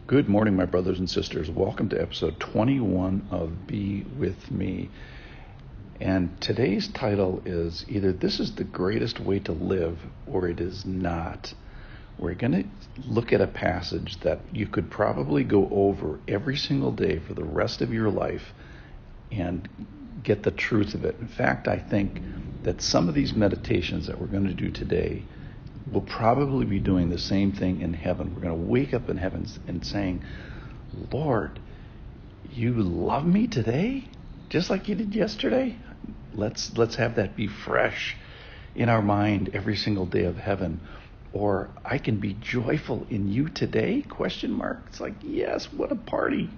Good morning, my brothers and sisters. Welcome to episode 21 of Be With Me. And today's title is either this is the greatest way to live or it is not. We're going to look at a passage that you could probably go over every single day for the rest of your life and get the truth of it. In fact, I think that some of these meditations that we're going to do today we'll probably be doing the same thing in heaven. We're going to wake up in heaven and saying, Lord, you love me today just like you did yesterday? Let's have that be fresh in our mind every single day of heaven. Or I can be joyful in you today? ? It's like, yes, what a party.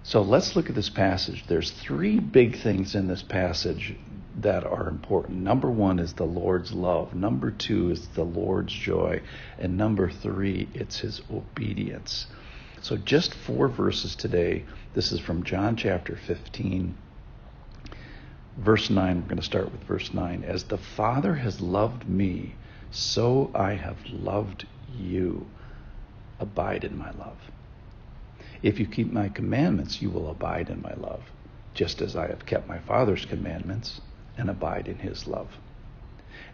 So let's look at this passage. There's three big things in this passage that are important. Number one is the Lord's love. Number two is the Lord's joy. And number three, it's his obedience. So just 4 verses today. This is from John chapter 15. Verse 9, we're going to start with verse 9. As the Father has loved me, so I have loved you. Abide in my love. If you keep my commandments, you will abide in my love, just as I have kept my Father's commandments and abide in his love.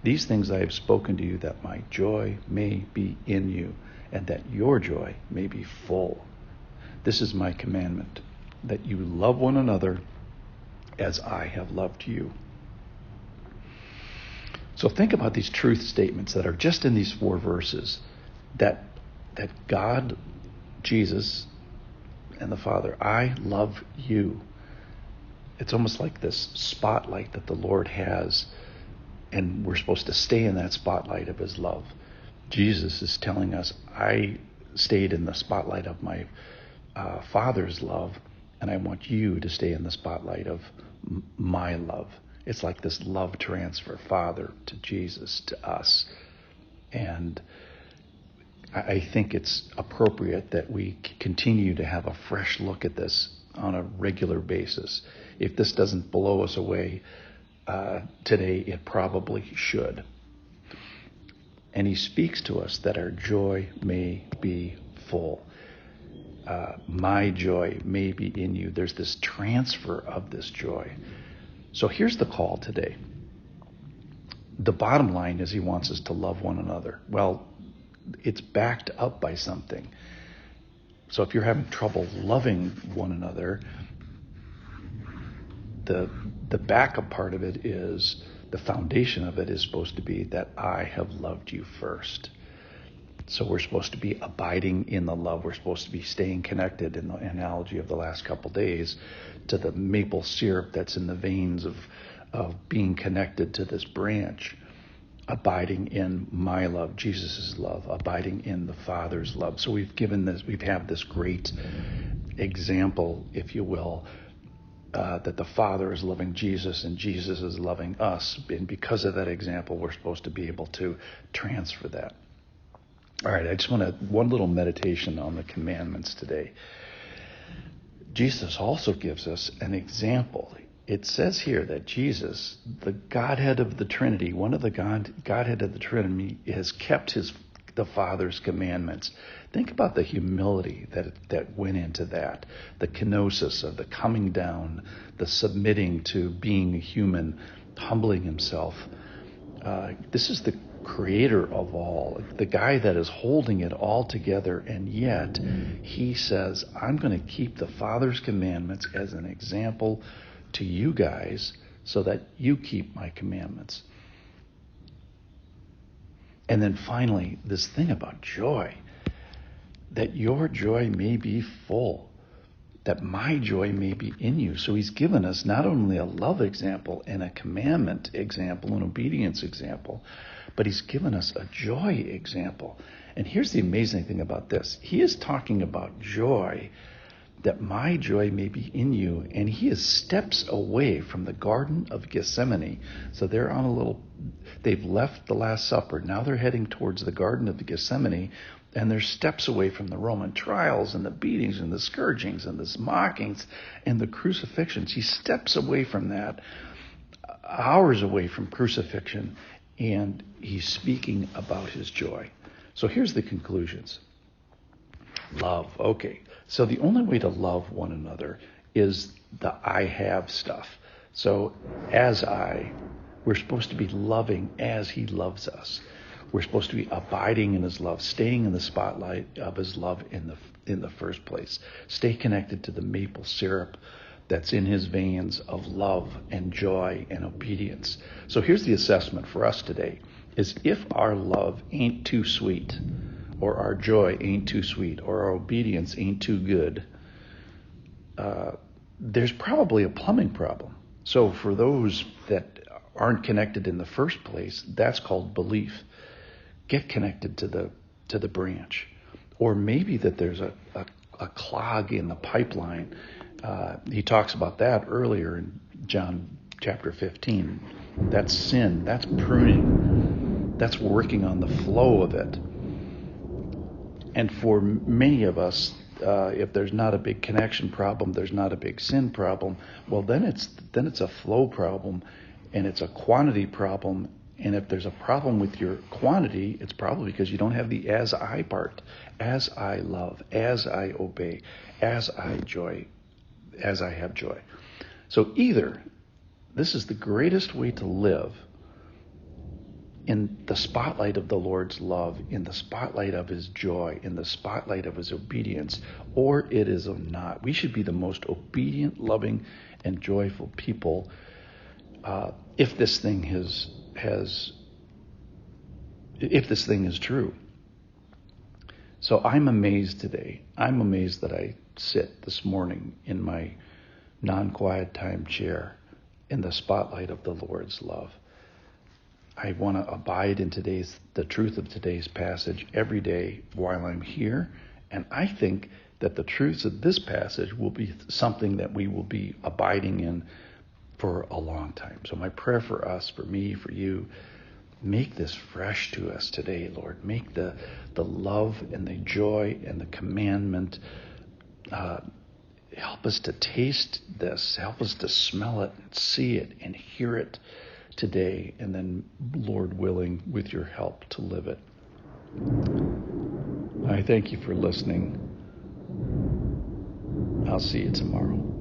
These things I have spoken to you, that my joy may be in you, and that your joy may be full. This is my commandment, that you love one another as I have loved you. So think about these truth statements that are just in these 4 verses, that God, Jesus, and the Father, I love you. It's almost like this spotlight that the Lord has, and we're supposed to stay in that spotlight of his love. Jesus is telling us, I stayed in the spotlight of my Father's love, and I want you to stay in the spotlight of my love. It's like this love transfer, Father to Jesus to us. And I think it's appropriate that we continue to have a fresh look at this on a regular basis. If this doesn't blow us away today, it probably should. And he speaks to us that our joy may be full. My joy may be in you. There's this transfer of this joy. So here's the call today. The bottom line is he wants us to love one another. Well, it's backed up by something. So if you're having trouble loving one another, the backup part of it is, the foundation of it is supposed to be that I have loved you first. So we're supposed to be abiding in the love. We're supposed to be staying connected, in the analogy of the last couple days, to the maple syrup that's in the veins of being connected to this branch. Abiding in my love, Jesus' love, abiding in the Father's love. So we've had this great example, if you will, that the Father is loving Jesus and Jesus is loving us. And because of that example, we're supposed to be able to transfer that. All right, I just want one little meditation on the commandments today. Jesus also gives us an example. It says here that Jesus, the Godhead of the Trinity, one of the Godhead of the Trinity, has kept the Father's commandments. Think about the humility that went into that, the kenosis of the coming down, the submitting to being a human, humbling himself. This is the creator of all, the guy that is holding it all together, and yet he says, I'm going to keep the Father's commandments as an example to you guys so that you keep my commandments. And then finally, this thing about joy, that your joy may be full, that my joy may be in you. So he's given us not only a love example and a commandment example, an obedience example, but he's given us a joy example. And here's the amazing thing about this. He is talking about joy, that my joy may be in you. And he is steps away from the Garden of Gethsemane. So they've left the Last Supper. Now they're heading towards the Garden of Gethsemane. And they're steps away from the Roman trials and the beatings and the scourgings and the mockings and the crucifixions. He steps away from that, hours away from crucifixion, and he's speaking about his joy. So here's the conclusions. Love. Okay. So the only way to love one another is the I have stuff. So we're supposed to be loving as he loves us. We're supposed to be abiding in his love, staying in the spotlight of his love in the first place. Stay connected to the maple syrup that's in his veins of love and joy and obedience. So here's the assessment for us today, is if our love ain't too sweet, or our joy ain't too sweet, or our obedience ain't too good, there's probably a plumbing problem. So for those that aren't connected in the first place, that's called belief. Get connected to the branch. Or maybe that there's a clog in the pipeline. He talks about that earlier in John chapter 15. That's sin. That's pruning. That's working on the flow of it. And for many of us, if there's not a big connection problem, there's not a big sin problem, well, then it's a flow problem, and it's a quantity problem. And if there's a problem with your quantity, it's probably because you don't have the as I part. As I love, as I obey, as I have joy. So either this is the greatest way to live in the spotlight of the Lord's love, in the spotlight of his joy, in the spotlight of his obedience, or it is not. We should be the most obedient, loving, and joyful people if this thing is true. So I'm amazed today. I'm amazed that I sit this morning in my non-quiet time chair in the spotlight of the Lord's love. I want to abide in the truth of today's passage every day while I'm here. And I think that the truths of this passage will be something that we will be abiding in for a long time. So my prayer for us, for me, for you, make this fresh to us today, Lord. Make the love and the joy and the commandment, help us to taste this. Help us to smell it, and see it, and hear it today. And then, Lord willing, with your help, to live it. I thank you for listening. I'll see you tomorrow.